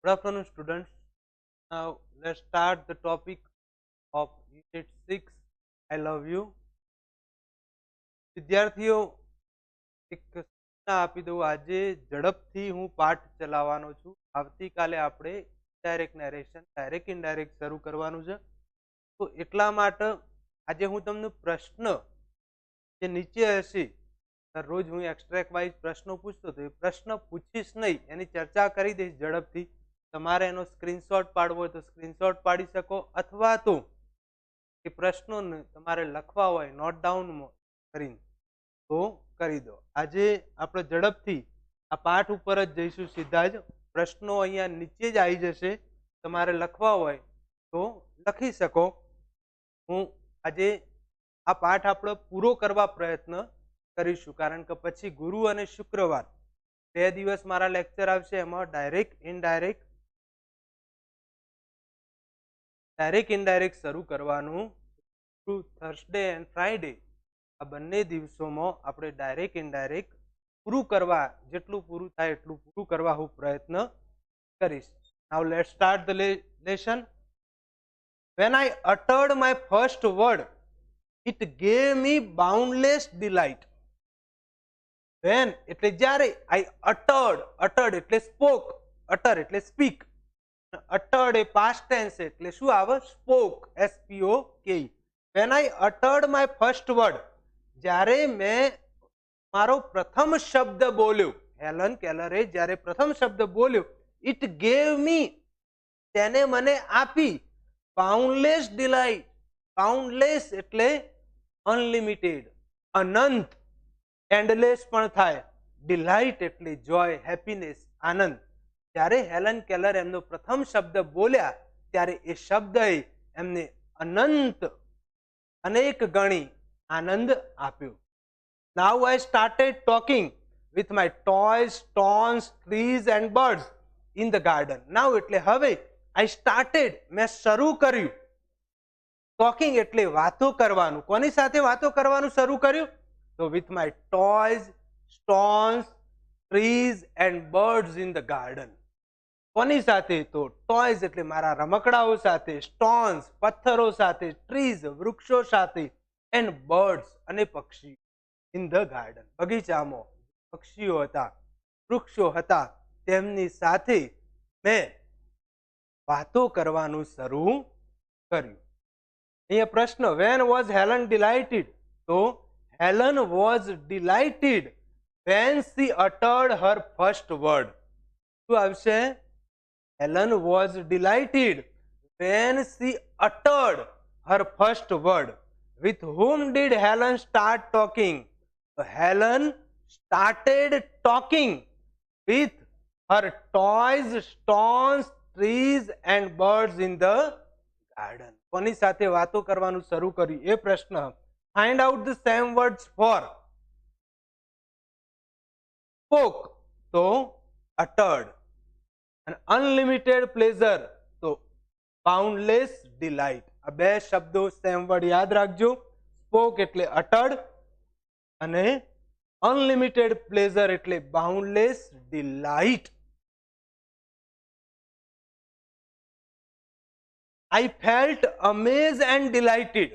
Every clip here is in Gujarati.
Good afternoon, students. Now let's start the topic of Unit 6. I love you. વિદ્યાર્થીઓ એક સૂચના આપી દઉં, આજે ઝડપથી હું પાઠ ચલાવવાનો છું. આવતીકાલે આપણે ડાયરેક્ટ નેરેશન ડાયરેક્ટ ઇનડાયરેક્ટ શરૂ કરવાનું છે. તો એટલા માટે આજે હું તમને પ્રશ્ન જે નીચે હશે, રોજ હું એક્સ્ટ્રેક્ટ વાઇઝ પ્રશ્નો પૂછતો હતો, એ પ્રશ્ન પૂછીશ નહીં, એની ચર્ચા કરી દઈશ ઝડપથી. તમારે એનો સ્ક્રીનશોટ પાડવો હોય તો સ્ક્રીનશોટ પાડી શકો, અથવા તો એ પ્રશ્નોને તમારે લખવા હોય નોટ ડાઉન કરીને તો કરી દો. આજે આપણે ઝડપથી આ પાઠ ઉપર જ જઈશું. સીધા જ પ્રશ્નો અહીંયા નીચે જ આવી જશે, તમારે લખવા હોય તો લખી શકો. હું આજે આ પાઠ આપણે પૂરો કરવા પ્રયત્ન કરીશું, કારણ કે પછી ગુરુ અને શુક્રવાર 2 દિવસ મારા લેક્ચર આવશે. એમાં ડાયરેક્ટ ઇનડાયરેક્ટ શરૂ કરવાનું. થર્સડે એન્ડ ફ્રાઈડે આ બંને દિવસોમાં આપણે ડાયરેક્ટ ઇનડાયરેક્ટ પૂરું કરવા, જેટલું પૂરું થાય એટલું પૂરું કરવા હું પ્રયત્ન કરીશ. Now let's start the lesson. When I uttered my first word, it gave me boundless delight. When એટલે જ્યારે, I uttered એટલે spoke, utter એટલે speak, uttered એ past tense એટલે શું આવે? spoke, S-P-O-K-E. When I uttered my first word, જ્યારે મેં મારો પ્રથમ શબ્દ બોલ્યો, હેલન કેલરે જ્યારે પ્રથમ શબ્દ બોલ્યો, it gave me તેને મને આપી boundless delight. boundless એટલે અનલિમિટેડ, અનંત, એન્ડલેસ પણ થાય. ડિલાઇટ એટલે જોય, હેપીનેસ, આનંદ. જ્યારે હેલન કેલર એમનો પ્રથમ શબ્દ બોલ્યા ત્યારે એ શબ્દએ એમને અનંત, અનેક ગણી આનંદ આપ્યો. Now I started talking with my toys, stones, trees and birds in the garden. Now એટલે હવે, આઈ સ્ટાર્ટેડ મેં શરૂ કર્યું. ટોકિંગ એટલે વાતો કરવાનું. કોની સાથે વાતો કરવાનું શરૂ કર્યું? તો with my toys, stones, trees and birds in the garden. કોની સાથે? તો ટોયઝ એટલે મારા રમકડાઓ સાથે, સ્ટોન્સ પથ્થરો સાથે, ટ્રીઝ વૃક્ષો સાથે, એન્ડ બર્ડ્સ અને પક્ષીઓ ઇન ધ ગાર્ડન. બગીચામાં પક્ષીઓ હતા, વૃક્ષો હતા, તેમની સાથે મેં વાતો કરવાનું શરૂ કર્યું. અહીંયા પ્રશ્ન, when was Helen delighted? તો Helen was delighted when she uttered her first word. શું આવશે? Helen was delighted when she uttered her first word. With whom did Helen start talking? So Helen started talking with her toys, stones, trees and birds in the garden. કોની સાથે વાતો કરવાનું શરૂ કર્યું? એ પ્રશ્ન. Find out the same words for spoke, તો uttered, and unlimited pleasure, તો boundless delight. આ બે શબ્દો સેમ વર્ડ યાદ રાખજો. spoke એટલે uttered અને unlimited pleasure એટલે boundless delight. I felt amazed and delighted.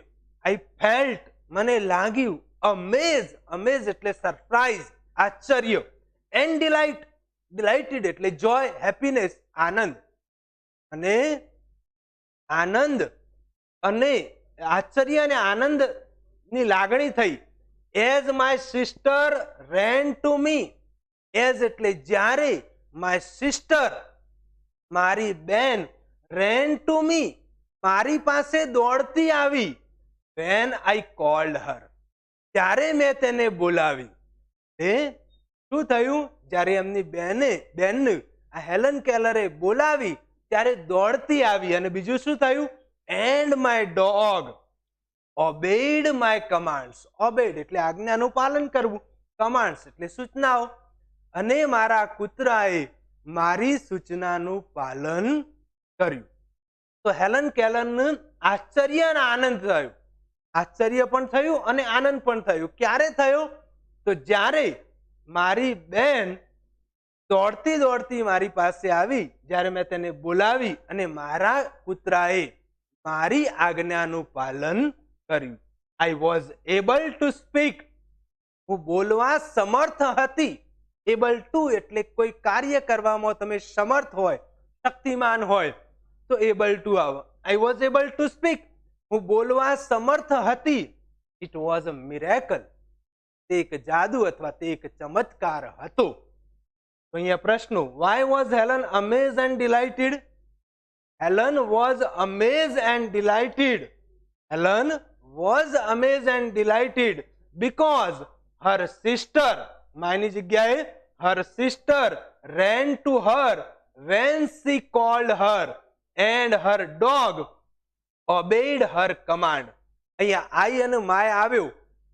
I felt મને લાગ્યું, amazed, amazed એટલે સરપ્રાઈઝ, આશ્ચર્ય, and delighted એટલે joy, happiness, આનંદ. અને આનંદ અને આશ્ચર્ય અને આનંદ ની લાગણી થઈ. as my sister ran to me. as એટલે જ્યારે, my sister મારી બેન, ran to me મારી પાસે દોડતી આવી. when I called her ત્યારે મેં તેને બોલાવી. શું થયું? જ્યારે એમની બેનને આ હેલન કેલરે બોલાવી ત્યારે દોડતી આવી. અને બીજું શું થયું? and my dog obeyed my commands. obeyed એટલે આજ્ઞાનું પાલન કરવું, commands એટલે સૂચનાઓ. અને મારા કૂતરાએ મારી સૂચનાનું પાલન કર્યું. તો હેલન કેલરને આશ્ચર્ય અને આનંદ થયું. આશ્ચર્ય પણ થયું અને આનંદ પણ થયું. ક્યારે થયું? તો જ્યારે મારી બેન દોડતી દોડતી મારી પાસે આવી, જ્યારે મેં તેને બોલાવી અને મારા કૂતરાએ મારી આજ્ઞાનું પાલન કર્યું. I was able to speak. હું બોલવા સમર્થ હતી. એબલ ટુ એટલે કોઈ કાર્ય કરવામાં તમે સમર્થ હોય, શક્તિમાન હોય તો એબલ ટુ આવે. I was able to speak. હું બોલવા સમર્થ હતી. It was a miracle. તે એક જાદુ અથવા તે એક ચમત્કાર હતો. તો અહીંયા પ્રશ્નો, why was Helen Amaze and delighted? Helen was Amaze and delighted. Helen was Amaze and delighted because her sister, માની જગ્યાએ her sister ran to her when she called her and her dog obeyed her command. અહીંયા આઈ અને માય આવ્યો,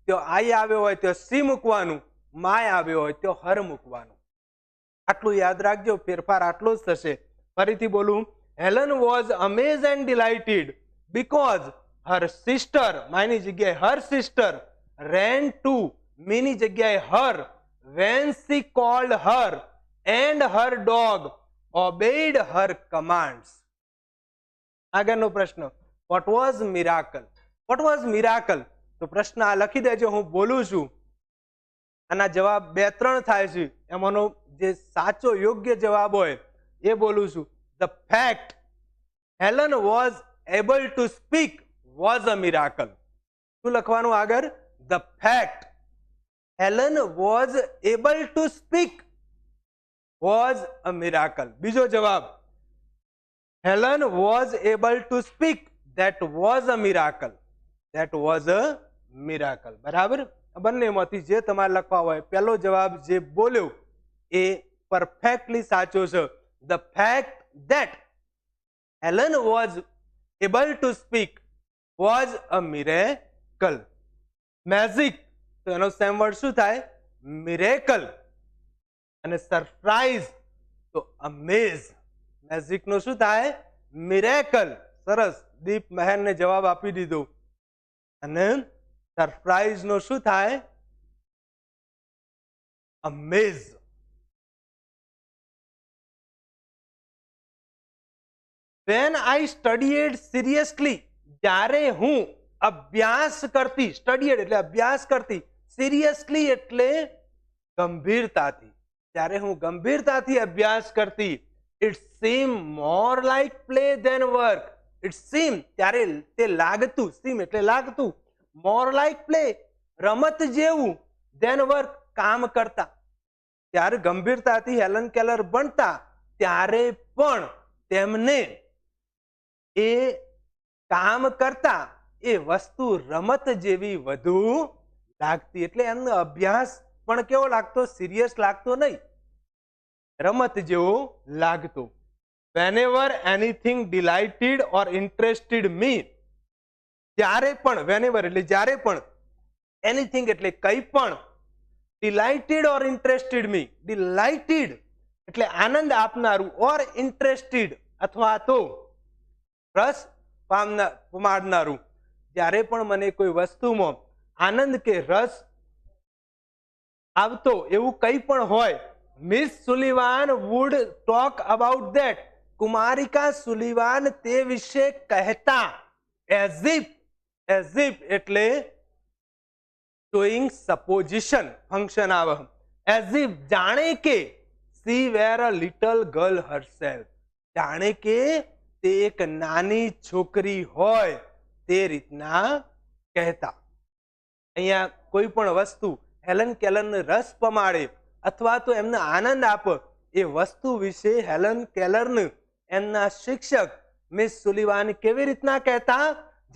તો આઈ આવ્યો હોય તો સી મૂકવાનું, માય આવ્યો હોય તો હર મૂકવાનું. આટલું યાદ રાખજો, ફેરફાર આટલો જ થશે. ફરીથી બોલું, Helen was Amaze and delighted because her sister, માયની જગ્યાએ her sister ran to, mini જગ્યાએ her, when she called her and her dog obeyed her commands. આગળનો પ્રશ્ન, what was miracle? What was miracle? તો પ્રશ્ન આ લખી દેજો, હું બોલું છું. આના જવાબ 2-3 થાય છે, એમાંનો જે સાચો યોગ્ય જવાબ હોય એ બોલું છું. The fact Helen was able to speak was a miracle. શું લખવાનું આગળ? The fact Helen was able to speak was a miracle. બીજો જવાબ, Helen was able to speak, that was a miracle. That was a miracle. બરાબર? બંનેમાંથી જે તમારે લખવા હોય, પહેલો જવાબ જે બોલ્યો એ પરફેક્ટલી સાચો છે. The fact that Helen was able to speak was a miracle. Magic, તો એનો સેમ વર્ડ શું થાય? મિરેકલ. અને સરપ્રાઈઝ તો અમેઝ. મેજિક નો શું થાય? મિરેકલ. સરસ, દીપ મહેરને જવાબ આપી દીધો. અને સરપ્રાઈઝ નો શું થાય? Amaze. When I studied seriously, જ્યારે હું અભ્યાસ કરતી, સ્ટડીડ એટલે અભ્યાસ કરતી, સિરિયસલી એટલે ગંભીરતાથી, જ્યારે હું ગંભીરતાથી અભ્યાસ કરતી, it seemed more like play than work. It seemed, ત્યારે તે લાગતું, seem એટલે લાગતું, more like play રમત જેવું, than work કામ કરતા. ત્યારે ગંભીરતાથી હેલન કેલર ભણતા ત્યારે પણ તેમને એ કામ કરતા એ વસ્તુ રમત જેવી વધુ લાગતી. એટલે એમનો અભ્યાસ પણ કેવો લાગતો? સિરિયસ લાગતો નહીં, રમત જેવો લાગતો. whenever anything delighted or interested me, જ્યારે પણ, whenever એટલે જ્યારે પણ, anything એટલે કંઈ પણ, delighted or interested me, delighted એટલે આનંદ આપનારું, or interested અથવા તો રસ પામનારું. જ્યારે પણ મને કોઈ વસ્તુમાં આનંદ કે રસ આવતો એવું કંઈ પણ હોય, Miss Sullivan would talk about that, કુમારિકા સુલિવાન તે વિશે કહેતા. એઝ ઇફ એટલે શોઈંગ સપોઝિશન ફંક્શન આવે. એઝ ઇફ જાણે કે, she were a little girl herself, જાણે કે તે એક નાની છોકરી હોય તે રીતના કહેતા. અહીંયા કોઈ પણ વસ્તુ હેલન કેલરને રસ પમાડે અથવા તો એમને આનંદ આપે એ વસ્તુ વિશે હેલન કેલરને એમના શિક્ષક મિસ સુલિવાન કેવી રીતના કહેતા?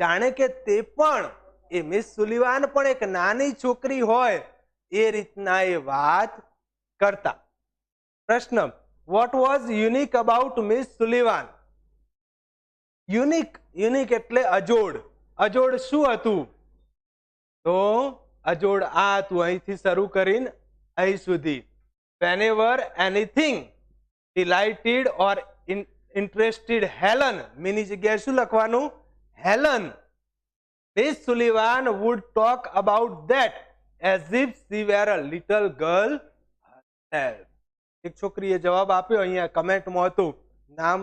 જાણે કે તે પણ, એ મિસ સુલિવાન પણ એક નાની છોકરી હોય એ રીતના એ વાત કરતા. પ્રશ્ન, what was unique about miss Sullivan? Unique એટલે અજોડ. અજોડ શું હતું? તો અજોડ આ હતું, અહીંથી શરૂ કરીને અહીં સુધી. whenever anything delighted or interested Helen, mini જગ્યાએ શું લખવાનું? Helen. Miss Sullivan would talk about that as if she were a little girl herself. એક છોકરીએ જવાબ આપ્યો, અહીંયા કમેન્ટમાં હતું, નામ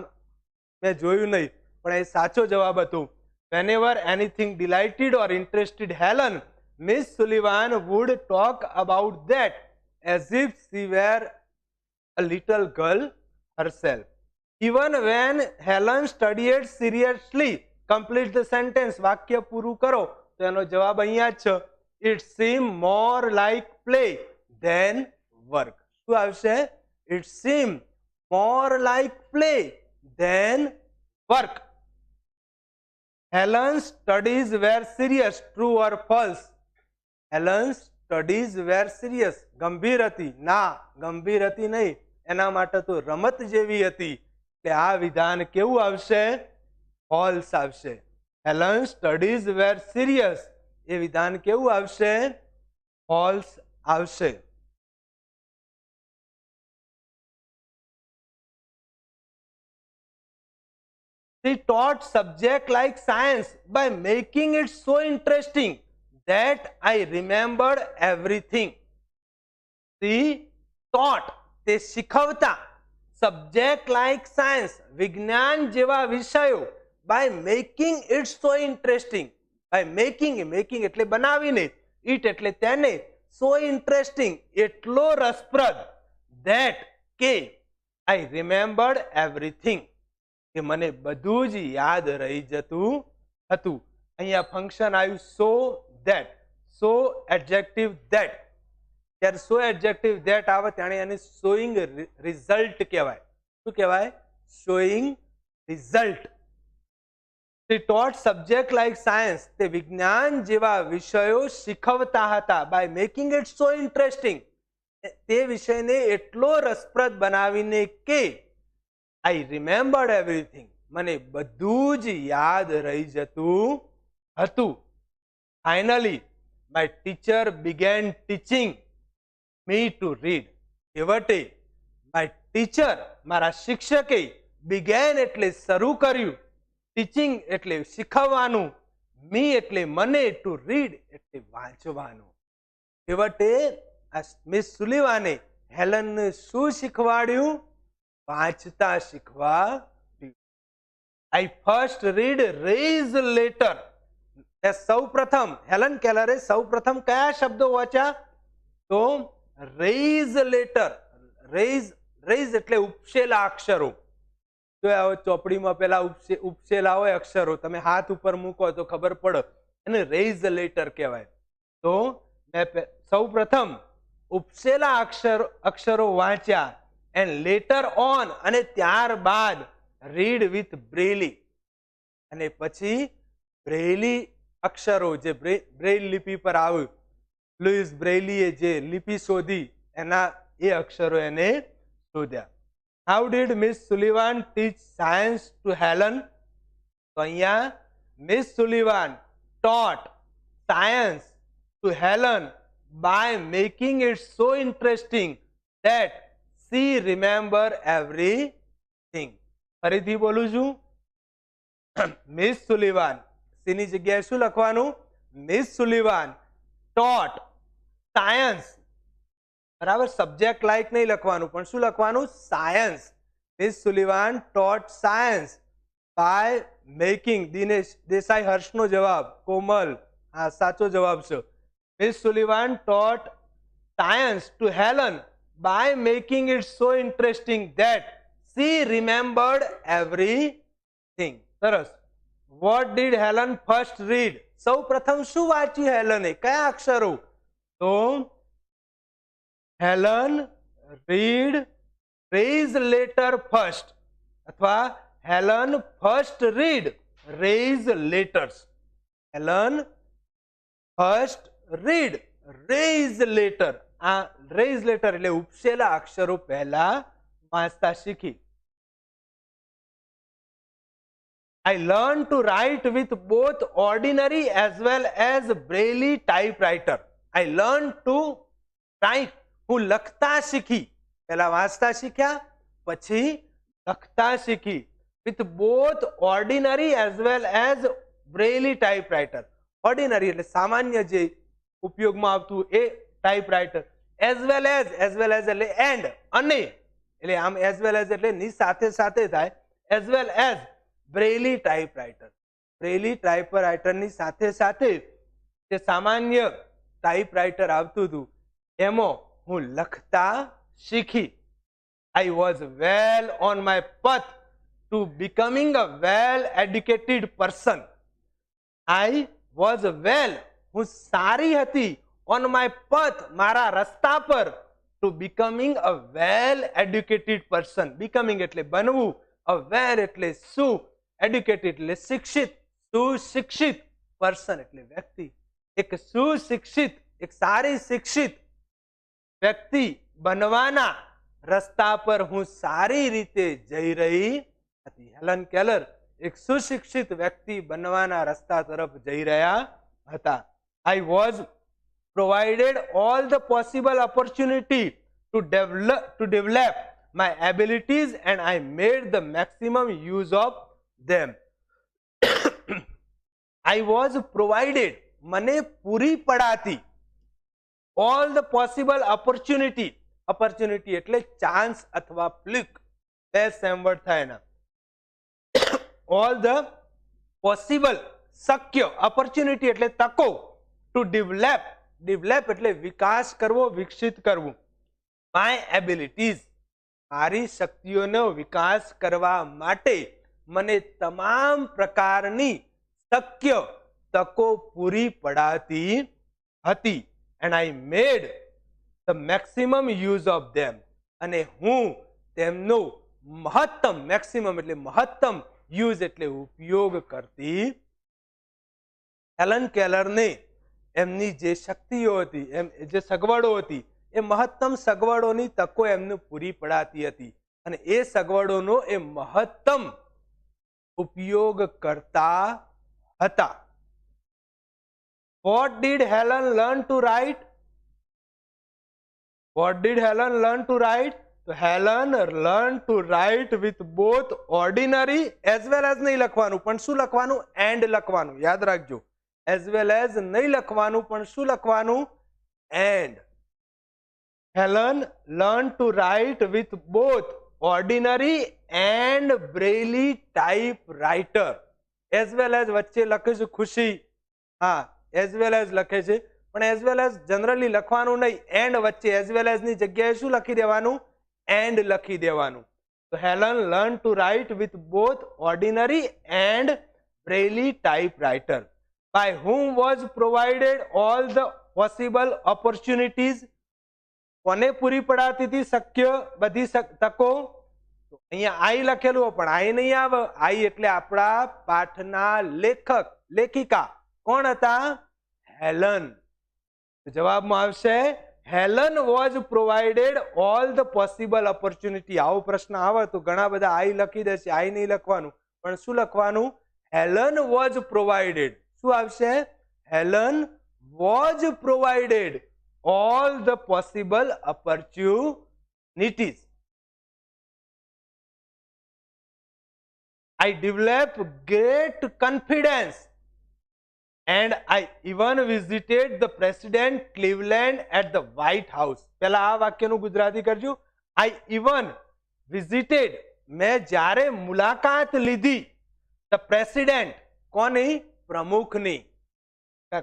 મેં જોયું નહીં, પણ એ સાચો જવાબ હતો. Whenever anything delighted or interested Helen, Miss Sullivan would talk about that as if she were a little girl herself. Even when Helen studied seriously, complete the sentence. વાક્ય પૂરું કરો. તો એનો જવાબ અહીંયા જ છે. It seemed more like play than work. શું આવશે? It seemed more like play than work. Helen's studies were serious. True or false? Helen's studies were serious. ગંભીર હતી? ના, ગંભીર હતી નહીં. એના માટે તો રમત જેવી હતી. એટલે આ વિધાન કેવું આવશે? ફોલ્સ આવશે. Helen's studies were serious. એ વિધાન કેવું આવશે? ફોલ્સ આવશે. She taught subject like science by making it so interesting that I remembered everything. She taught, તે શીખવતા, subject like science, વિજ્ઞાન જેવા વિષયો, by making it so interesting. By making એટલે બનાવીને, it એટલે તેને, so interesting એટલો રસપ્રદ, that કે I remembered everything, કે મને બધું જ યાદ રહી જતું હતું. અહીંયા ફંક્શન આવ્યું so that, so adjective that. ત્યારે so adjective that આવે ત્યારે એને showing result કહેવાય. શું કહેવાય? showing result. She taught subject like science. તે વિજ્ઞાન જેવા વિષયો શીખવતા હતા. by making it so interesting. તે વિષયને એટલો રસપ્રદ બનાવીને કે I remembered everything. મને બધું જ યાદ રહી જતું હતું. Finally, my teacher began teaching me to read. છેવટે my teacher, મારા શિક્ષકે, began એટલે શરૂ કર્યું, teaching એટલે શીખવવાનું, me એટલે મને, to read એટલે વાંચવાનું. છેવટે આ મિસ સુલીવાને હેલનને શું શીખવાડ્યું? વાંચતા શીખવાડ્યું. I first read raise letter. સૌ પ્રથમ હેલન કેલરે સૌ પ્રથમ કયા શબ્દો વાંચ્યા? તો raise letter. raise એટલે ઉપસેલા અક્ષરો. જો ચોપડીમાં પેલા ઉપસેલા હોય અક્ષરો, તમે હાથ ઉપર મૂકો તો ખબર પડે, એને raise letter કહેવાય. તો મેં સૌ પ્રથમ ઉપસેલા અક્ષરો વાંચ્યા, and later on, અને ત્યારબાદ read with braille, અને પછી બ્રેઇલી અક્ષરો જે બ્રેઇલ લિપિ પર આવ્યું, લુઈસ બ્રેઇલીએ જે લિપિ શોધી એના એ અક્ષરો એને શોધ્યા. How did Miss Sullivan teach science to Helen? તો અહીંયા Miss Sullivan taught science to Helen by making it so interesting that she remembered everything. ફરીથી બોલું છું. મિસ સુલીવાન, સીની જગ્યાએ શું લખવાનું? Miss Sullivan taught science. બરાબર, સબ્જેક્ટ લાઈક નહીં લખવાનું, પણ શું લખવાનું? Science. Miss Sullivan taught science by making. Dinesh Desai હર્ષનો જવાબ, કોમલ હા સાચો જવાબ છે. Miss Sullivan taught science to Helen by making it so interesting that she remembered everything. સરસ. What did Helen first read? સૌ પ્રથમ શું વાંચ્યું હેલને? કયા અક્ષરો? તો Helen read raise letter first, અથવા Helen first read raise letters. Helen first read raise letter. આ raise letter એટલે ઉપસેલા અક્ષરો પહેલા વાંચતા શીખી. I learned to write with both ordinary as well as braille typewriter. I learned to write. હું લખતા શીખી. પહેલા વાંચતા શીખ્યા, પછી લખતા શીખી. With both ordinary as well as braille typewriter. Ordinary એટલે સામાન્ય જે ઉપયોગમાં આવતું એ ટાઈપરાઇટર. as well as એટલે and, અને એટલે આમ એઝ વેલ એઝ એટલે ની સાથે સાથે થાય, એઝ વેલ એઝ બ્રેઇલી ટાઈપરાઇટર. બ્રેઇલી ટાઈપરાઇટરની સાથે સાથે જે સામાન્ય ટાઈપરાઇટર આવતું હતું એમાં હું લખતા શીખી. I was well on my path to becoming a well educated person. I was well, હું સારી હતી, on my path, મારા રસ્તા પર, to becoming a well educated person. Becoming એટલે બનવું, a well એટલે શું, educated એટલે શિક્ષિત, સુશિક્ષિત, person એટલે વ્યક્તિ. એક સુશિક્ષિત, એક સારી શિક્ષિત વ્યક્તિ બનવાના રસ્તા પર હું સારી રીતે જઈ રહી હતી. હેલન કેલર એક સુશિક્ષિત વ્યક્તિ બનવાના રસ્તા તરફ જઈ રહ્યા હતા. I was provided all the possible opportunity to develop my abilities and I made the maximum use of them. I was provided, મને પૂરી પડાતી, all the possible opportunity, opportunity એટલે ચાન્સ અથવા ફ્લિક, બે સેમ વર્ડ થાય એના. all the possible, શક્ય, opportunity એટલે તકો, to develop, develop એટલે વિકાસ કરવો, વિકસિત કરવું, my abilities, મારી શક્તિઓનો વિકાસ કરવા માટે મને તમામ પ્રકારની શક્ય તકો પૂરી પડાતી હતી. and I made the maximum use of them, અને હું તેમનો મહત્તમ, મેક્સિમમ એટલે મહત્તમ, યુઝ એટલે ઉપયોગ કરતી. હેલન કેલરને એમની જે શક્તિઓ હતી, જે સગવડો હતી, એ મહત્તમ સગવડોની તકો એમને પૂરી પડાતી હતી અને એ સગવડોનો એ મહત્તમ ઉપયોગ કરતા હતા. What did Helen learn to write? What did Helen learn to write? So Helen learned to write with both ordinary as well as નહીં લખવાનું પણ શું લખવાનું? and લખવાનું. યાદ રાખજો, as well as નહીં લખવાનું પણ શું લખવાનું? and. Helen learned to write with both ordinary and braille typewriter. As well as વચ્ચે લખે છે ખુશી, હા as well as લખે છે પણ as well as જનરલી લખવાનું નહીં, and વચ્ચે as well as ની જગ્યાએ શું લખી દેવાનું? and લખી દેવાનું. So Helen learned to write with both ordinary and braille typewriter. By whom was provided all the possible opportunities? કોને પૂરી પડાતી હતી શક્ય બધી તકો? અહીંયા આઈ લખેલું પણ આઈ નહીં આવે. આઈ એટલે આપણા પાઠના લેખક, લેખિકા કોણ હતા? હેલન. જવાબમાં આવશે Helen was provided all the possible opportunity. આવો પ્રશ્ન આવે તો ઘણા બધા આઈ લખી દેશે, આઈ નહીં લખવાનું પણ શું લખવાનું? Helen was provided. શું આવશે? Helen was provided all the possible opportunities. I developed great confidence and I even visited the President Cleveland at the White House. પહેલા આ વાક્યનું ગુજરાતી કરજો. I even visited, મેં જ્યારે મુલાકાત લીધી, the President, કોની? પ્રમુખની.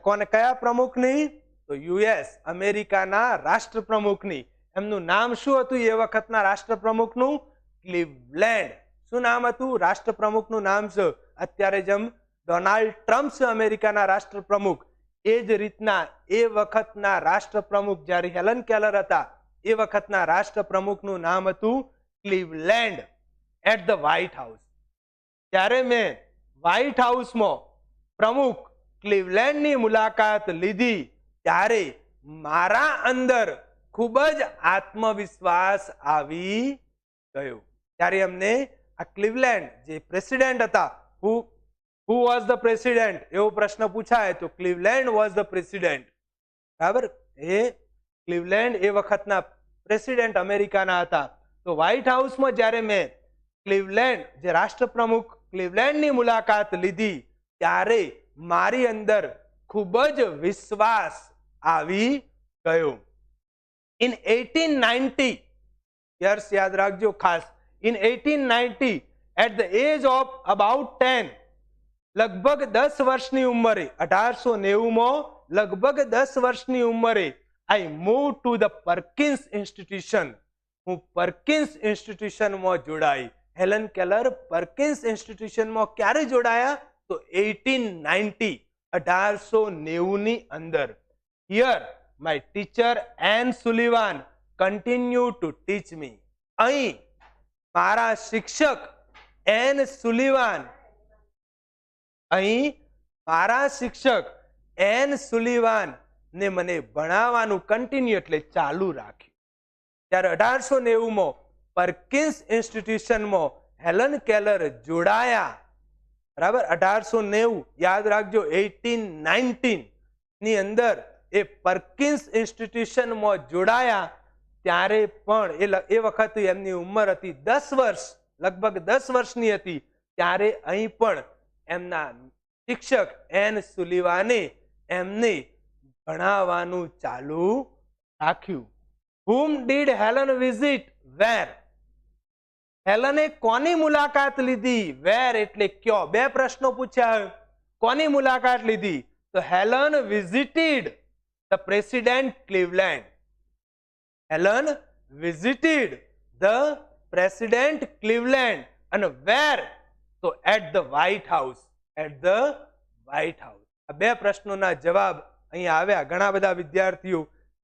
કોને? કયા પ્રમુખની? તો યુએસ, અમેરિકાના રાષ્ટ્ર પ્રમુખની. એમનું નામ શું હતું એ વખતના રાષ્ટ્ર પ્રમુખનું? ક્લિવલેન્ડ. શું નામ હતું રાષ્ટ્ર પ્રમુખનું? નામ છે અત્યારે જેમ ડોનાલ્ડ ટ્રમ્પ છે અમેરિકાના રાષ્ટ્ર પ્રમુખ, એ જ રીતના એ વખતના રાષ્ટ્ર પ્રમુખ જ્યારે હેલન કેલર હતા એ વખતના રાષ્ટ્ર પ્રમુખનું નામ હતું ક્લિવલેન્ડ એટ ધ વ્હાઇટ હાઉસ. ત્યારે મેં વ્હાઇટ હાઉસમાં પ્રમુખ ક્લિવલેન્ડની મુલાકાત લીધી ત્યારે મારા અંદર ખૂબ જ આત્મવિશ્વાસ આવી ગયો. ત્યારે અમને આ ક્લિવલેન્ડ જે પ્રેસિડેન્ટ હતા, who was the president એવો પ્રશ્ન પૂછાય તો ક્લિવલેન્ડ was the president. બરાબર, એ ક્લિવલેન્ડ એ વખતના પ્રેસિડેન્ટ અમેરિકાના હતા. તો વ્હાઇટ હાઉસમાં જ્યારે મેં ક્લિવલેન્ડ જે રાષ્ટ્ર પ્રમુખ ક્લિવલેન્ડની મુલાકાત લીધી ત્યારે મારી અંદર ખૂબ જ વિશ્વાસ આવી ગયો. In 1890, યર્સ યાદ રાખજો ખાસ. In 1890 at the age of about 10, લગભગ 10 વર્ષની ઉંમરે, 1890 લગભગ 10 વર્ષની ઉંમરે I move to the Perkins institution, હું પર્કિન્સ ઇન્સ્ટિટ્યુશનમાં જોડાઈ. હેલન કેલર પર્કિન્સ ઇન્સ્ટિટ્યુશનમાં ક્યારે જોડાયા? તો 1890, 1890 ની અંદર. Here my teacher Ann Sullivan continue to teach me, અહીં મારા શિક્ષક એન સુલિવાન, અહીં મારા શિક્ષક એન સુલિવાન ને મને ભણાવવાનું કન્ટિન્યુ એટલે ચાલુ રાખ્યું. ત્યારે 1890 પર્કિન્સ ઇન્સ્ટિટ્યુશનમાં હેલન કેલર જોડાયા. બરાબર, 1890 યાદ રાખજો. 1819 ની અંદર એ પર્કિન્સ ઇન્સ્ટિટ્યુશનમાં જોડાયા. ત્યારે પણ એ વખતે એમની ઉંમર હતી 10 વર્ષ, લગભગ 10 વર્ષની હતી. ત્યારે અહીં પણ એમના શિક્ષક એન સુલિવાને એમને ભણાવવાનું ચાલુ રાખ્યું. Whom did Helen visit? Where? હેલને કોની મુલાકાત લીધી? Where એટલે ક્યો? બે પ્રશ્નો પૂછ્યા. કોની મુલાકાત લીધી? તો Helen visited the president Cleveland. Helen visited the president Cleveland. અને where? તો at the White House. At the White House. આ બે પ્રશ્નોના જવાબ અહીંયા આવ્યા. ઘણા બધા વિદ્યાર્થીઓ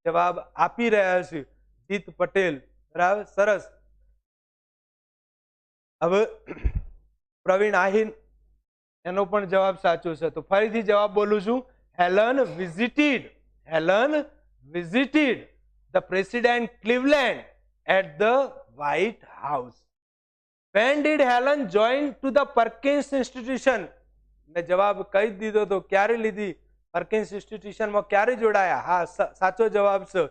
જવાબ આપી રહ્યા છે. જીત પટેલ, બરાબર, સરસ. હવે પ્રવીણ આહિર, એનો પણ જવાબ સાચો છે. તો ફરીથી જવાબ બોલું છું. Helen visited the president Cleveland at the White House. When did Helen join to the Perkins Institution? મેં જવાબ કહી દીધો તો ક્યારે લીધી? પર્કિન્સ ઇન્સ્ટિટ્યુશનમાં ક્યારે જોડાયા? હા, સાચો જવાબ છે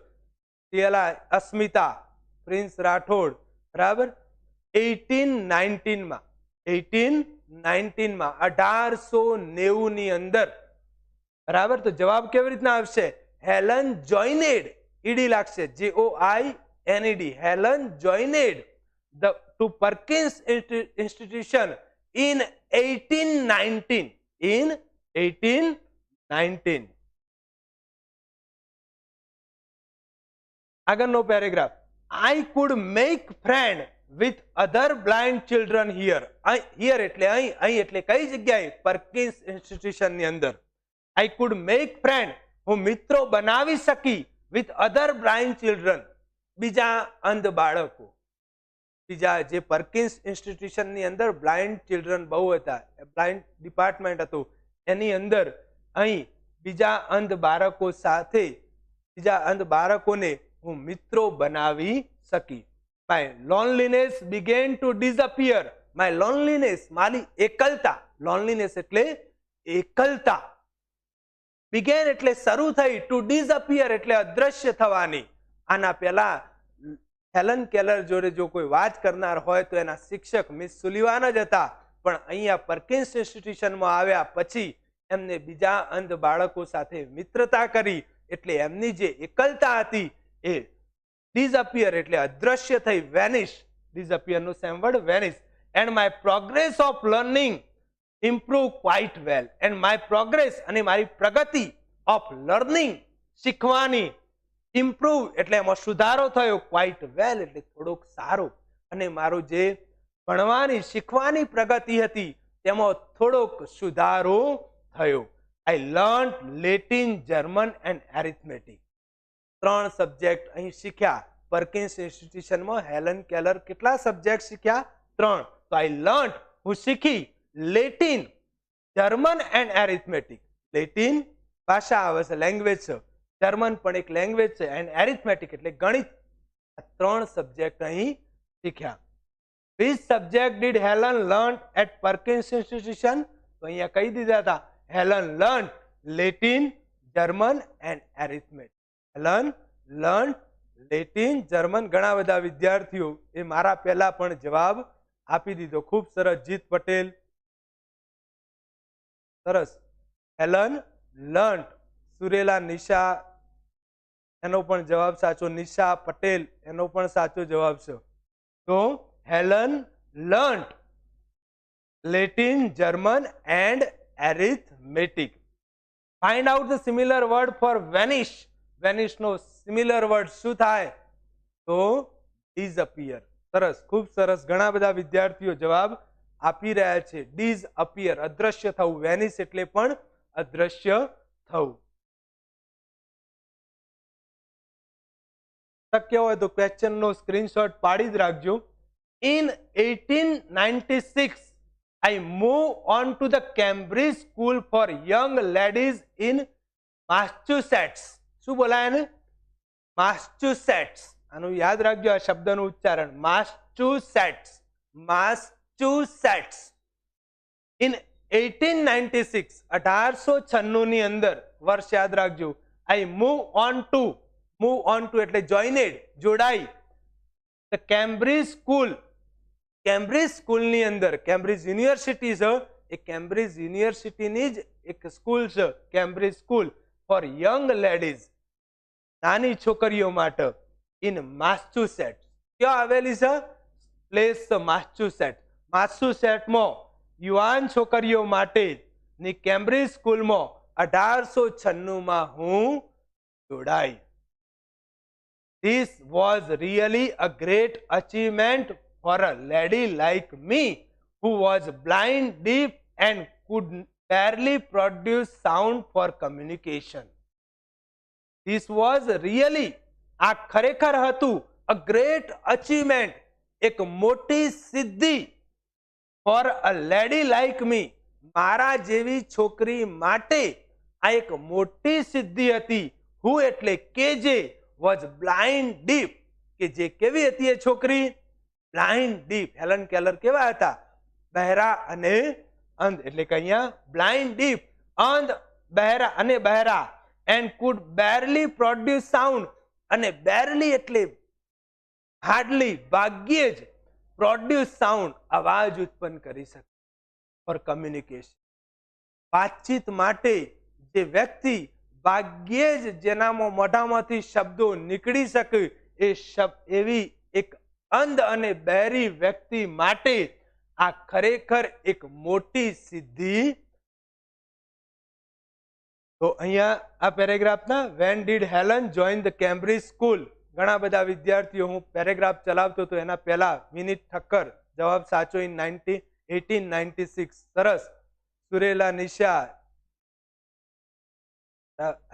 અસ્મિતા પ્રિન્સ રાઠોડ, બરાબર, 1819 માં. 1819 માં, 1890 ની અંદર, બરાબર. તો જવાબ કેવી રીતના આવશે? હેલન જોઇનેડ, ઈડી લાગશે, JOINED. Helen joined to Perkins Institution in 1819. In 1819. આગળનો paragraph. I could make friend with other blind children here. Here એટલે અહીં, અહીં એટલે કઈ જગ્યાએ? Perkins Institution ની અંદર. I could make friend, હું મિત્રો બનાવી શકી, with other blind children, બીજા અંધ બાળકો. બીજા જે પર્કિન્સ ઇન્સ્ટિટ્યુશનની અંદર બ્લાઇન્ડ ચિલ્ડ્રન બહુ હતા, બ્લાઇન્ડ ડિપાર્ટમેન્ટ હતું, એની અંદર અહીં બીજા અંધ બાળકો સાથે, બીજા અંધ બાળકોને હું મિત્રો બનાવી શકી. My loneliness began to disappear. My loneliness, મારી એકલતા. લોનલીનેસ એટલે એકલતા. બિગેન એટલે શરૂ થઈ, ટુ ડિસઅપિયર એટલે અદ્રશ્ય થવાની. આના પહેલા હેલન કેલર જોડે જો કોઈ વાત કરનાર હોય તો એના શિક્ષક મિસ સુલિવાન જ હતા. પણ અહીંયા પર્કિન્સ ઇન્સ્ટિટ્યુશનમાં આવ્યા પછી એમને બીજા અંધ બાળકો સાથે મિત્રતા કરી, એટલે એમની જે એકલતા હતી એ ડિસઅપિયર એટલે અદ્રશ્ય થઈ, વેનિશ. ડિસઅપિયર નું same word vanish. And my progress of learning improve quite well. And my progress, અને મારી પ્રગતિ, ઓફ લર્નિંગ શીખવાની, ઇમ્પ્રુવ એટલે એમાં સુધારો થયો, ક્વાઇટ વેલ એટલે થોડોક સારો, અને મારું જે ભણવાની શીખવાની પ્રગતિ હતી તેમાં થોડોક સુધારો થયો. I learn Latin, German and arithmetic. 3 subject અહીં શીખ્યા. પર્કિન્સ ઇન્સ્ટિટ્યુશનમાં હેલન કેલર કેટલા સબ્જેક્ટ શીખ્યા? 3. તો આઈ લર્ન, હું શીખી, Latin, German and arithmetic. Latin ભાષા આવે છે, લેંગ્વેજ છે. જર્મન પણ એક લેંગ્વેજ છે, એન્ડ એરિથમેટિક એટલે ગણિત. આ 3 સબ્જેક્ટ અહીં શીખ્યા. Which subject did Helen learn at Perkins Institution? તો અહીંયા કહી દીધા હતા. Helen learned Latin, German and arithmetic. Helen learned Latin, German. ઘણા બધા વિદ્યાર્થીઓ એ મારા પહેલા પણ જવાબ આપી દીધો. ખૂબ સરસ જીત પટેલ, સરસ. Helen learned. સુરેલા નિશા, એનો પણ જવાબ સાચો. નિશા પટેલ, એનો પણ સાચો જવાબ છે. તો Helen learnt Latin, German and arithmetic. Find out the similar word for vanish. Vanish નો સિમિલર વર્ડ શું થાય? તો ડિસઅપિયર. સરસ, ખૂબ સરસ. ઘણા બધા વિદ્યાર્થીઓ જવાબ આપી રહ્યા છે. ડિસઅપિયર, અદ્રશ્ય થવું. વેનિશ એટલે પણ અદ્રશ્ય થવું. શક્ય હોય તો ક્વેશ્ચન નો સ્ક્રીનશોટ પાડી જ રાખજો. In 1896 I moved on to the Cambridge School for Young Ladies in Massachusetts. શું બોલાય ને? Massachusetts. આનું યાદ રાખજો આ શબ્દનું ઉચ્ચારણ. Massachusetts. Massachusetts. In 1896 1896 ની અંદર વર્ષ યાદ રાખજો. I move on to એટલે જોઇનેડ, જોડાઈ. The Cambridge School. કેમ્બ્રિજ સ્કૂલની અંદર, કેમ્બ્રિજ યુનિવર્સિટી છે એ કેમ્બ્રિજ યુનિવર્સિટીની જ એક સ્કૂલ છે, Cambridge school for young ladies, નાની છોકરીઓ માટે. ઇન માસેચ્યુસેટ્સ. ક્યાં આવેલી છે? પ્લેસ છે માસેચ્યુસેટ્સ. માસેચ્યુસેટ્સમાં યુવાન છોકરીઓ માટેની કેમ્બ્રિજ સ્કૂલમાં 1896 હું જોડાઈ. This was really a great achievement for a lady like me who was blind, deaf and could barely produce sound for communication. This was really, આ ખરેખર હતું, a great achievement, એક મોટી સિદ્ધિ, for a lady like me, મારા જેવી છોકરી માટે આ એક મોટી સિદ્ધિ હતી. who એટલે કે જે, was blind, deaf, કે જે કેવી હતી એ છોકરી? Blind, deep. હેલન કેલર કેવા હતા? બહેરા અને અંધ. એટલે કે અહીંયા બ્લાઇન્ડ, ડીપ, અંધ, બહેરા અને બહેરા. And could barely produce sound. અને બેરલી એટલે હાર્ડલી, ભાગ્યે જ, પ્રોડ્યુસ સાઉન્ડ, અવાજ ઉત્પન્ન કરી શકે. ફોર કમ્યુનિકેશન, વાતચીત માટે જે વ્યક્તિ ભાગ્યે જ જેનામાં મોઢામાંથી શબ્દો નીકળી શકે એ એવી એક અંધ અને બહેરી વ્યક્તિ માટે આ ખરેખર એક મોટી સિદ્ધિ. તો અહીંયા આ પેરેગ્રાફના when did Helen join the Cambridge school. ઘણા બધા વિદ્યાર્થીઓ, હું પેરેગ્રાફ ચલાવતો તો એના પહેલા વિનીત ઠક્કર જવાબ સાચો. ઇન 1896. સરસ. સુરેલા નિશા,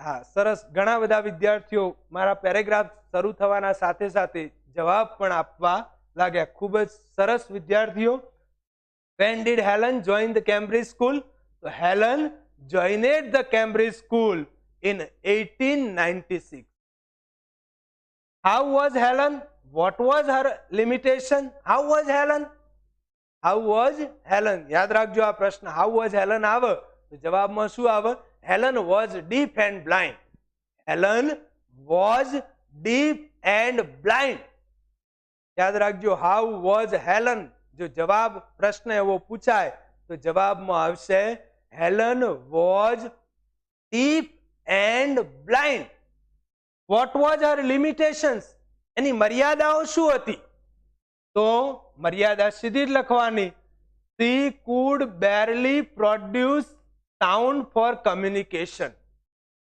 હા સરસ. ઘણા બધા વિદ્યાર્થીઓ મારા પેરેગ્રાફ શરૂ થવાના સાથે સાથે જવાબ પણ આપવા લાગ્યા. ખૂબ જ સરસ વિદ્યાર્થીઓ. When did Helen join the Cambridge School? So Helen joined the Cambridge School in 1896. How was Helen? What was her limitation? How was Helen? How was Helen? યાદ રાખજો આ પ્રશ્ન. How was Helen આવે તો જવાબમાં શું આવે? Helen was deaf and blind. Helen was deaf and blind. યાદ રાખજો. How was Helen? જો જવાબ પ્રશ્ન એવો પૂછાય તો જવાબમાં આવશે Helen was deaf and blind. What was her limitations? એની મર્યાદાઓ શું હતી? તો મર્યાદા સીધી જ લખવાની. She could barely produce sound for communication.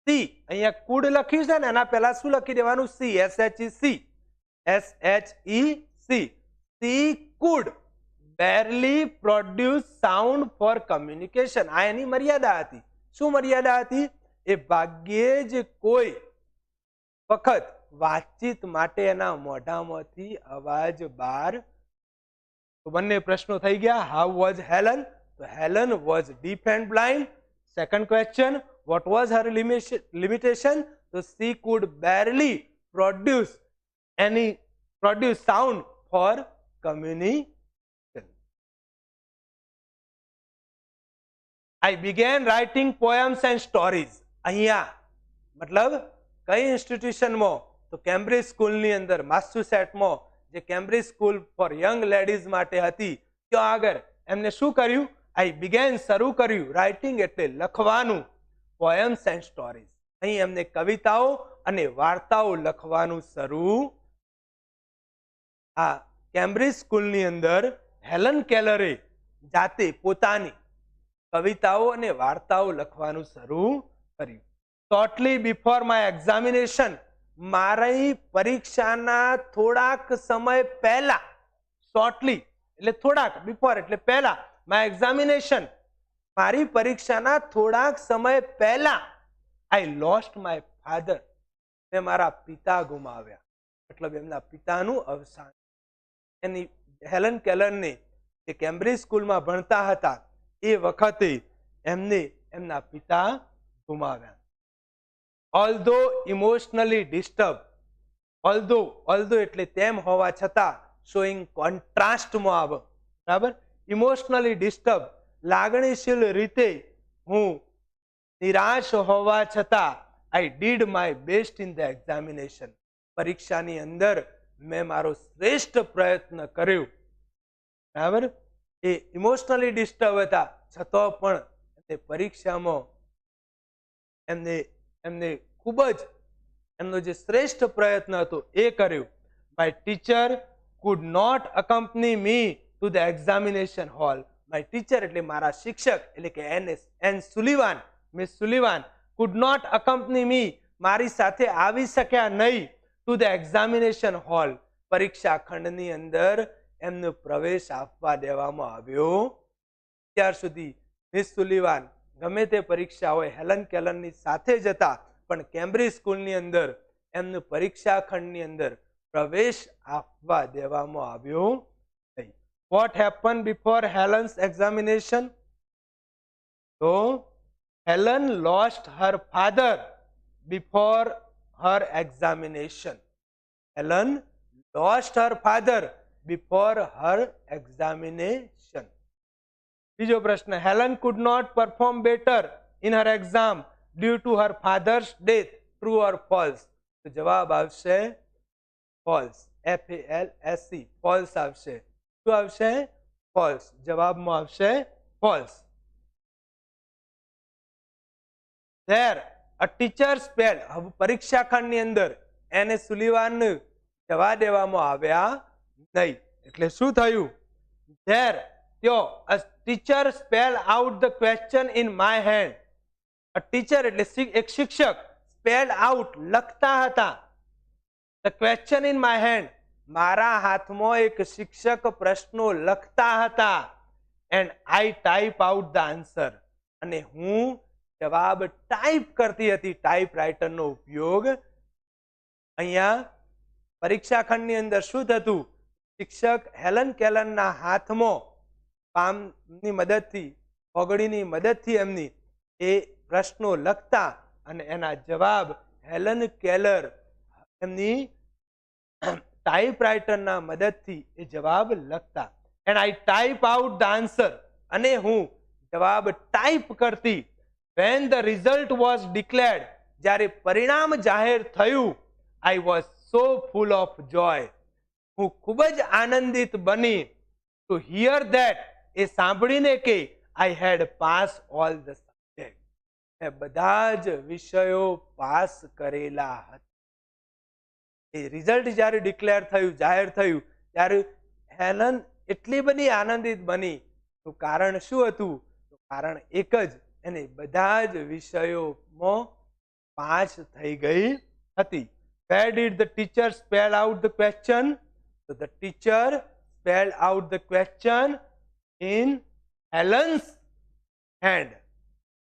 C અહીંયા could લખ્યું છે ને, એના પહેલા શું લખી દેવાનું? C, SHEC. She could barely produce sound for communication. આ એની મર્યાદા હતી. શું મર્યાદા હતી? એ ભાગ્યે જ કોઈ વખત વાતચીત માટે એના મોઢામાંથી અવાજ બહાર. તો બંને પ્રશ્નો થઈ ગયા. How was Helen? તો Helen was deaf and blind. Second question, what was her limitation? So she could barely produce sound for communication. I began writing poems and stories. અહીંયા મતલબ કઈ ઇન્સ્ટિટ્યુશનમાં? તો કેમ્બ્રિજ સ્કૂલની અંદર, માસેચ્યુસેટ્સમાં જે Cambridge school for young ladies માટે હતી ત્યાં આગળ એમને શું કર્યું? I began, શરૂ કર્યું. રાઇટિંગ એટલે લખવાનું. પોએમ્સ એન્ડ સ્ટોરીઝ, અહીં એમને કવિતાઓ અને વાર્તાઓ લખવાનું શરૂ. હા, કેમ્બ્રિજ સ્કૂલની અંદર હેલન કેલરે જાતે પોતાની કવિતાઓ અને વાર્તાઓ લખવાનું શરૂ કર્યું. શોર્ટલી બિફોર માય એક્ઝામિનેશન, મારી પરીક્ષાના થોડાક સમય પહેલા, શોર્ટલી એટલે થોડાક, બિફોર એટલે પહેલા, માય એક્ઝામિનેશન મારી પરીક્ષાના થોડાક સમય પહેલા, આઈ લોસ્ટ માય ફાધર મેં મારા પિતા ગુમાવ્યા, મતલબ એમના પિતાનું અવસાન. એની હેલન કેલરને જે કેમ્બ્રિજ સ્કૂલમાં ભણતા હતા એ વખતે એમને એમના પિતા ગુમાવ્યા. ઓલ્ધો ઇમોશનલી ડિસ્ટર્બ, ઓલ્ધો એટલે તેમ હોવા છતાં, શોઈંગ કોન્ટ્રાસ્ટમાં આવે, બરાબર. ઇમોશનલી ડિસ્ટર્બ લાગણીશીલ રીતે હું નિરાશ હોવા છતાં, I did my best in the examination પરીક્ષાની અંદર મેં મારો શ્રેષ્ઠ પ્રયત્ન કર્યો, બરાબર. એ ઇમોશનલી ડિસ્ટર્બ હતા છતાં પણ એમને પરીક્ષામાં એમને ખૂબ જ એમનો જે શ્રેષ્ઠ પ્રયત્ન હતો એ કર્યો. My teacher could not accompany me to the examination hall. My teacher એટલે મારા શિક્ષક એટલે કે Ann Sullivan, Miss Sullivan, could not accompany me મારી સાથે આવી શક્યા નહીં ટુ ધ એક્ઝામિનેશન હોલ પરીક્ષા ખંડની અંદર એમનો પ્રવેશ આપવા દેવામાં આવ્યો. ત્યાર સુધી મિસ સુલિવાન ગમે તે પરીક્ષા હોય હેલન કેલરની સાથે જતા, પણ કેમ્બ્રિજ સ્કૂલની અંદર એમનું પરીક્ષા ખંડની અંદર પ્રવેશ આપવા દેવામાં આવ્યો નહીં. What happen before Helen's examination? તો Helen lost her father before her examination. Helen lost her father before her examination. બીજો પ્રશ્ન, Helen could not perform better in her exam due to her father's death, true or false? તો જવાબ આવશે ફોલ્સ, FALSE, ફોલ્સ આવશે. શું આવશે? ફોલ્સ. જવાબમાં આવશે false. There a teacher spelled, હવે પરીક્ષા ખંડની અંદર એને સુલિવાન જવા દેવામાં આવ્યા નહીં, એટલે શું થયું? There ત્યો a teacher spelled out the question in my hand. A teacher એટલે એક શિક્ષક, spelled out લખતા હતા, the question in my hand મારા હાથમાં એક શિક્ષક પ્રશ્નો લખતા હતા, and I type out the answer અને હું જવાબ ટાઈપ કરતી હતી. ટાઈપરાઇટરનો ઉપયોગ અહીંયા પરીક્ષા ખંડની અંદર શું થતું? શિક્ષક હેલન કેલરના હાથમાં પામની મદદથી, ઓગળીની મદદથી એમની એ પ્રશ્નો લખતા અને એના જવાબ હેલન કેલર એમની ટાઈપરાઇટરના મદદથી એ જવાબ લખતા. And I type out the answer અને હું જવાબ ટાઈપ કરતી. When the result was declared, જ્યારે પરિણામ જાહેર થયું, I was so full of joy. હું ખૂબ જ આનંદિત બની. To hear that, એ સાંભળીને કે I had passed all the subjects. મેં બધા જ વિષયો પાસ કરેલા હતા. એ રિઝલ્ટ જ્યારે ડિક્લેર થયું, જાહેર થયું, ત્યારે હેલન એટલી બધી આનંદિત બની. તો કારણ શું હતું? તો કારણ એક જ, એને બધા જ વિષયોમાં પાસ થઈ ગઈ હતી. Where did the teacher spell out the question? So the teacher spelled out the question in Helen's hand.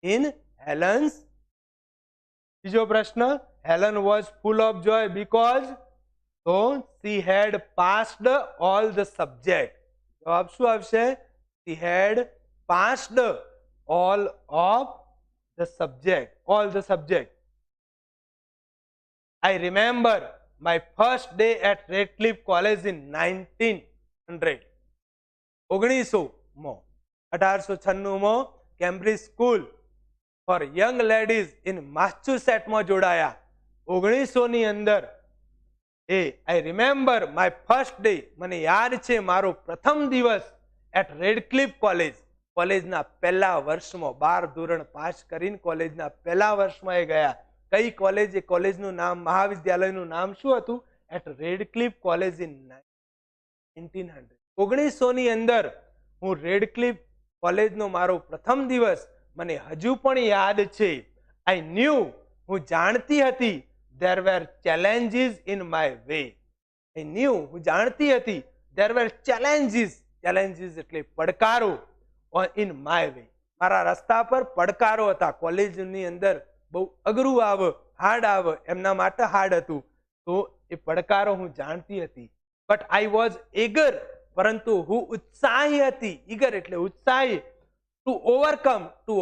In Helen's. બીજો પ્રશ્ન, Helen was full of joy because so she had passed all the subject. જવાબ શું આવશે? She had passed all of the subject, all the subject. I remember my first day at Redcliffe College in 1900. 1896 Cambridge school for young ladies in માસ્ચ્યુસેટ્સમાં જોડાયા. 1900 અંદર I remember my first day, મને યાદ છે મારો પ્રથમ દિવસ at Redcliffe College. કોલેજના પહેલા વર્ષમાં, 12 ધોરણ પાસ કરીને કોલેજના પહેલા વર્ષમાં એ ગયા. કઈ કોલેજ? એ કોલેજનું નામ, મહાવિદ્યાલયનું નામ શું હતું? એટ રેડક્લિફ કોલેજ ઇન 1900 ની અંદર હું રેડક્લિફ કોલેજનો મારો પ્રથમ દિવસ મને હજુ પણ યાદ છે. આઈ ન્યૂ, હું જાણતી હતી, there were challenges in my way. I knew, હું જાણતી હતી, there were challenges, challenges એટલે પડકારો, in my way, મારા રસ્તા પર પડકારો હતા. કોલેજની અંદર બહુ અઘરું આવે, હાર્ડ આવે, એમના માટે હાર્ડ હતું, તો એ પડકારો હું જાણતી હતી. બટ આઈ વોઝ eager, પરંતુ હું ઉત્સાહી હતી. ઈગર એટલે ઉત્સાહી. ટુ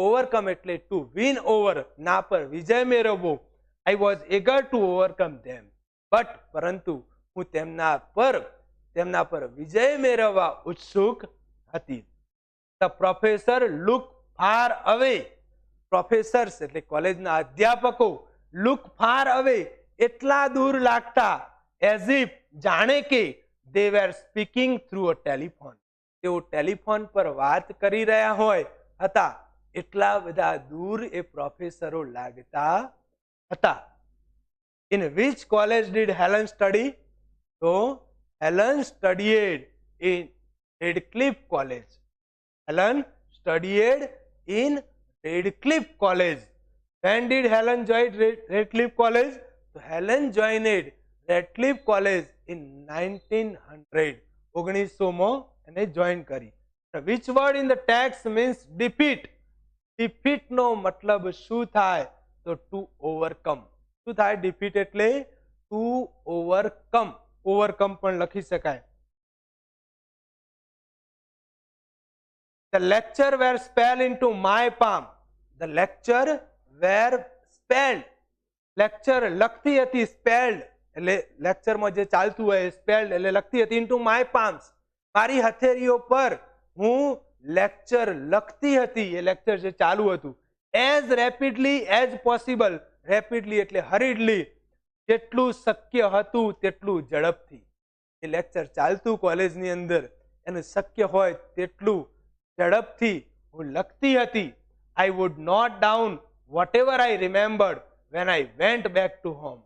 ઓવરકમ એટલે ટુ વિન ઓવર, ના પર વિજય મેળવવો. I was eager to overcome them. But પરંતુ હું તેમના પર વિજય મેળવવા ઉત્સુક હતી. The professor looked far away. Professors એટલે કોલેજના અધ્યાપકો look far away એટલા દૂર લાગતા, as if જાણે કે they were speaking through a telephone. તેઓ ટેલિફોન પર વાત કરી રહ્યા હોય હતા, એટલા બધા દૂર એ પ્રોફેસરો લાગતા હતા. In which college did Helen study? So Helen studied in Redcliffe College. Helen studied in Redcliffe College. When did Helen join Redcliffe College? So Helen joined Redcliffe College in 1900. 1900 એને જોઈન કરી. Which word in the text means defeat? Defeat નો મતલબ શું થાય? તો to overcome. શું થાય defeat એટલે? to overcome. overcome પણ લખી શકાય. The lecture were spelled into my palm. The lecture were spelled. lecture લખતી હતી, spelled એટલે લેક્ચરમાં જે ચાલતું હોય spelled એટલે લખતી હતી, into my palms, મારી હથેળીઓ પર હું લેક્ચર લખતી હતી. એ લેક્ચર જે ચાલુ હતું. as rapidly as possible. Rapidly એટલે હરીડલી, જેટલું શક્ય હતું તેટલું ઝડપથી. એ લેક્ચર ચાલતું કોલેજની અંદર, એનું શક્ય હોય તેટલું ઝડપથી હું લખતી હતી. I would note down whatever I remembered when I went back to home.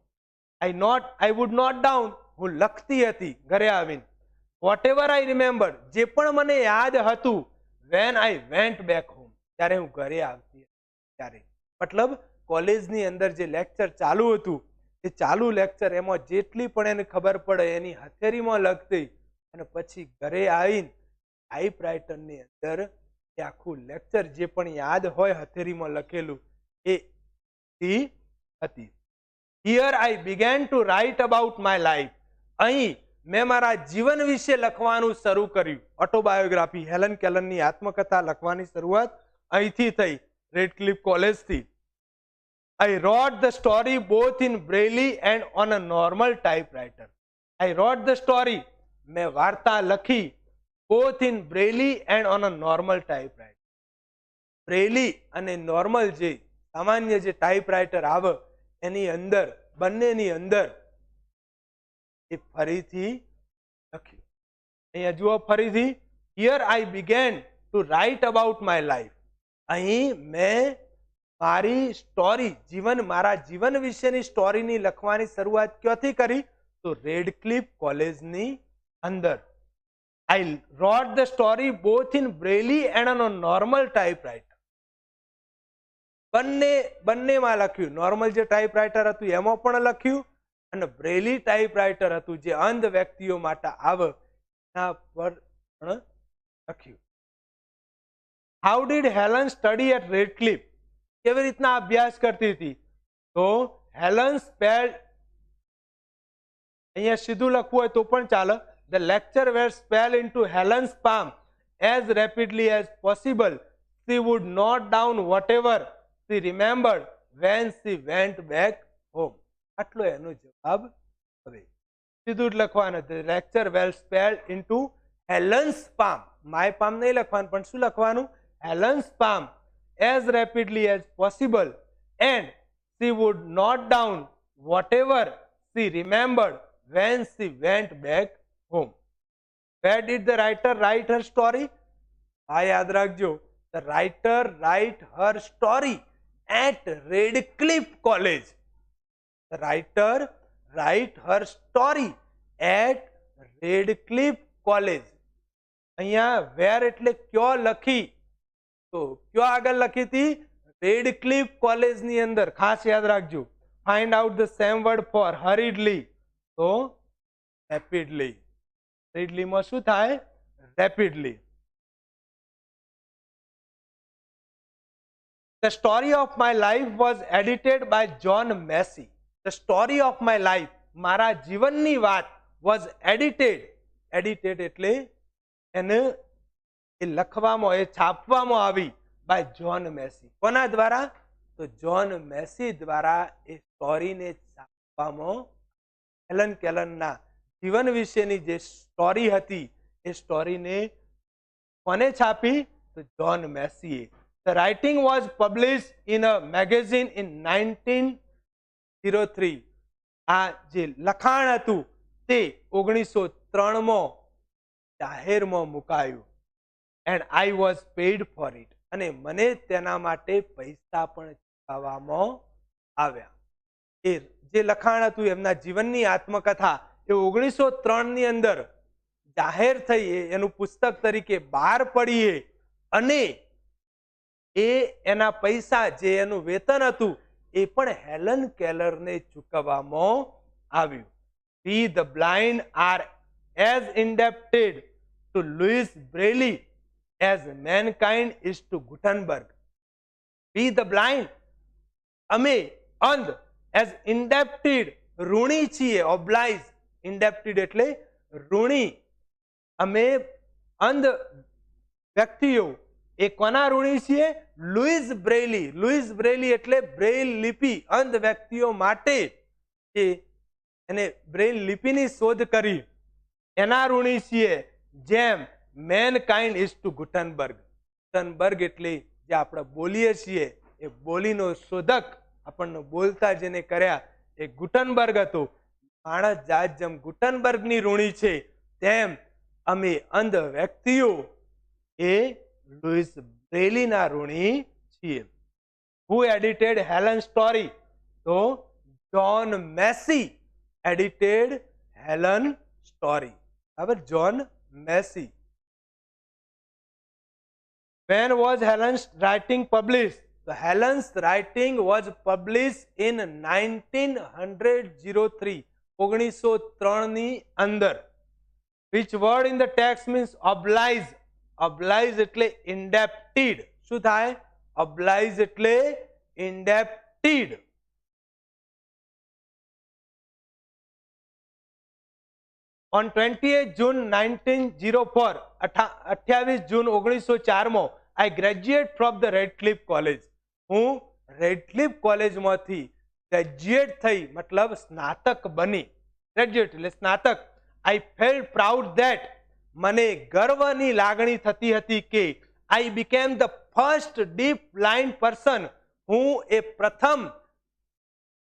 I would note down, હું લખતી હતી ઘરે આવીને. whatever I remembered, જે પણ મને યાદ હતું, when I went back home, ત્યારે હું ઘરે આવતી ત્યારે. મતલબ કોલેજની અંદર જે લેક્ચર ચાલુ હતું, એ ચાલુ લેક્ચર એમાં જેટલી પણ એને ખબર પડે એની હથેળીમાં લખતી, અને પછી ઘરે આવીને ટાઈપરાઇટરની અંદર એ આખું લેક્ચર જે પણ યાદ હોય હથેળીમાં લખેલું એ હતી. Here I began to write about my life. અહીં મેં મારા જીવન વિશે લખવાનું શરૂ કર્યું. ઓટોબાયોગ્રાફી, હેલન કેલરની આત્મકથા લખવાની શરૂઆત અહીંથી થઈ, Radcliffe કોલેજથી. I wrote the story both in Braille and on a normal typewriter. I wrote the story, मैं वार्ता लखी, both in Braille and on a normal typewriter. Braille અને normal જે સામાન્ય જે ટાઈપરાઇટર આવે એની અંદર, બંનેની અંદર એ ફરીથી લખ્યું. અહીંયા જુઓ ફરીથી. Here I began to write about my life. અહીં मैं મારી સ્ટોરી, જીવન, મારા જીવન વિશેની સ્ટોરીની લખવાની શરૂઆત ક્યાંથી કરી? તો રેડક્લિફ કોલેજની અંદર. I wrote the story both in Braille and on a normal typewriter. બંનેમાં લખ્યું. નોર્મલ જે ટાઈપરાઇટર હતું એમાં પણ લખ્યું, અને બ્રેલી ટાઈપરાઇટર હતું જે અંધ વ્યક્તિઓ માટે આવે એના પર પણ લખ્યું. How did Helen study at Redcliffe? કેવી રીતના અભ્યાસ કરતી હતી? તો હેલન સ્પેલ્ડ, અહીંયા સીધું લખવું હોય તો પણ ચાલે. The lecture were spelled into Helen's palm as rapidly as possible. She would note down whatever she remembered when she went back home. આટલો એનો જવાબ. હવે સીધું જ લખવાનું. The lecture were spelled into Helen's palm. My palm નહીં લખવાનું, પણ શું લખવાનું? Helen's palm as rapidly as possible, and she would note down whatever she remembered when she went back home. Where did the writer write her story? યાદ રાખજો. The writer write her story at Redcliffe College. The writer write her story at Redcliffe college. અહીંયા વેર એટલે ક્યો લખી, તો ક્યો આગળ લખી હતી? રેડક્લિફ કોલેજની અંદર. ખાસ યાદ રાખજો. Find out the same word for hurriedly, તો રેપિડલી. રેપિડલીમાં શું થાય? Rapidly. The story of my life was edited by John Massey. The story of my life, મારા જીવનની વાત, was edited. Edited એટલે એને એ લખવામાં, એ છાપવામાં આવી by John Massey. કોના દ્વારા? તો જોન મેસી દ્વારા એ સ્ટોરીને છાપવામાં. હેલન કેલરના જીવન વિશેની જે સ્ટોરી હતી એ સ્ટોરીને કોને છાપી? તો John મેસીએ. The writing was published in a magazine in 1903. આ જે લખાણ હતું તે 1903 જાહેરમાં મુકાયું. And I was paid for it. અને મને તેના માટે પૈસા પણ ચૂકવવામાં આવ્યા. એ જે લખાણ હતું એમના જીવનની આત્મકથા એ 1903 ની અંદર જાહેર થઈ, એનું પુસ્તક તરીકે બહાર પડીએ અને એના પૈસા, જે એનું વેતન હતું એ પણ હેલન કેલરને ચૂકવવામાં આવ્યું. We the blind are as indebted to Louis Braille as mankind is to Gutenberg. We the blind, અમે અંધ, as indebted, ઋણી છીએ. obliged, indebted એટલે ઋણી. અમે અંધ વ્યક્તિઓ એ કોના ઋણી છીએ? લુઈસ બ્રેઇલી. લુઈસ બ્રેઇલી એટલે બ્રેઇલ લિપિ. અંધ વ્યક્તિઓ માટે એને બ્રેઇલ લિપિની શોધ કરી, એના ઋણી છીએ. જેમ મેનકાઇન્ડ ઇઝ ટુ ગુટનબર્ગ. ગુટનબર્ગ એટલે જે આપણે બોલીએ છીએ એ બોલીનો શોધક, આપણને બોલતા જેને કર્યા એ ગુટનબર્ગ હતો. માણસ જાત જેમ ગુટનબર્ગની ઋણી છે તેમ અમે અંધ વ્યક્તિઓ એ લુઈસ બ્રેઇલીના ઋણી છીએ. Who edited Helen's story? તો John Macy edited Helen story. બરાબર, John Macy. When was Helen's writing published? So Helen's writing was published in 1903. 1903 ની અંદર. Which word in the text means oblige? Oblige એટલે indebted. શું થાય? oblige એટલે indebted. On 28 June 1904, 28 June 1904 I graduate from the Radcliffe College. હું રેડક્લિફ કોલેજમાંથી ગ્રેજ્યુએટ થઈ, મતલબ સ્નાતક બની. ગ્રેજ્યુએટ એટલે સ્નાતક. I felt proud that, મને ગર્વની લાગણી થતી હતી કે I became the first deaf blind person. હું એ પ્રથમ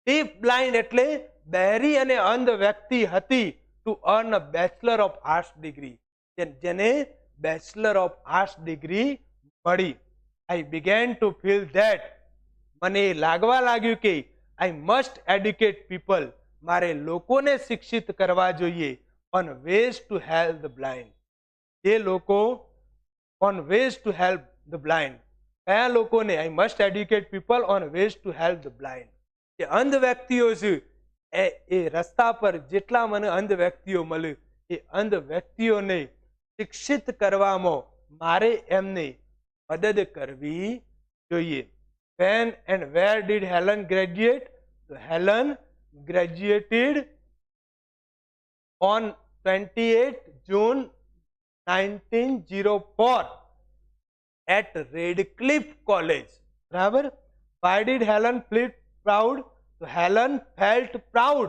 deaf blind એટલે બહેરી અને અંધ વ્યક્તિ હતી to earn a Bachelor of Arts degree. જેને Bachelor of Arts degree મળી. I began to feel that, મને લાગવા લાગ્યું કે I must educate people, મારે લોકોને શિક્ષિત કરવા જોઈએ. On ways to help the blind. જે લોકો on ways to help the blind. કયા લોકોને? I must educate people on ways to help the blind. જે અંધ વ્યક્તિઓ છે એ રસ્તા પર જેટલા મને અંધ વ્યક્તિઓ મળે એ અંધ વ્યક્તિઓને શિક્ષિત કરવામાં મારે એમને મદદ કરવી જોઈએ. When and where did Helen graduate? So Helen graduated on 28 June 1904 at Radcliffe College. બરાબર. Why did Helen feel proud? So Helen felt proud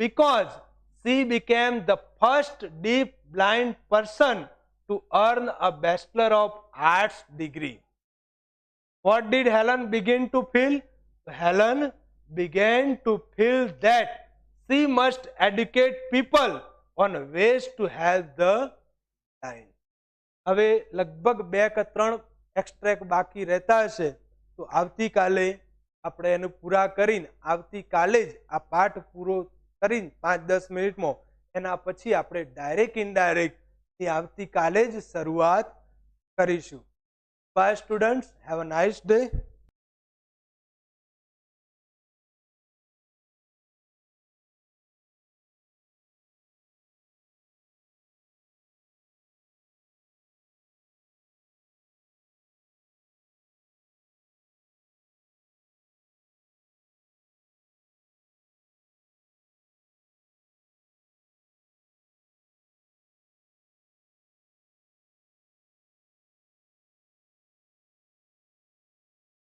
because she became the first deaf blind person to earn a Bachelor of Arts degree. What did Helen begin to feel? So Helen began to feel that she must educate people on ways to help the blind. હવે લગભગ 2 કે 3 એક્સ્ટ્રેક્ટ બાકી રહેતા હશે, તો આવતીકાલે આપણે એને પૂરા કરીને આવતીકાલે જ આ પાઠ પૂરો કરીને 5-10 મિનિટમાં એના પછી આપણે ડાયરેક્ટ ઇનડાયરેક્ટ આવતીકાલે જ શરૂઆત કરીશું. Bye students, have a nice day.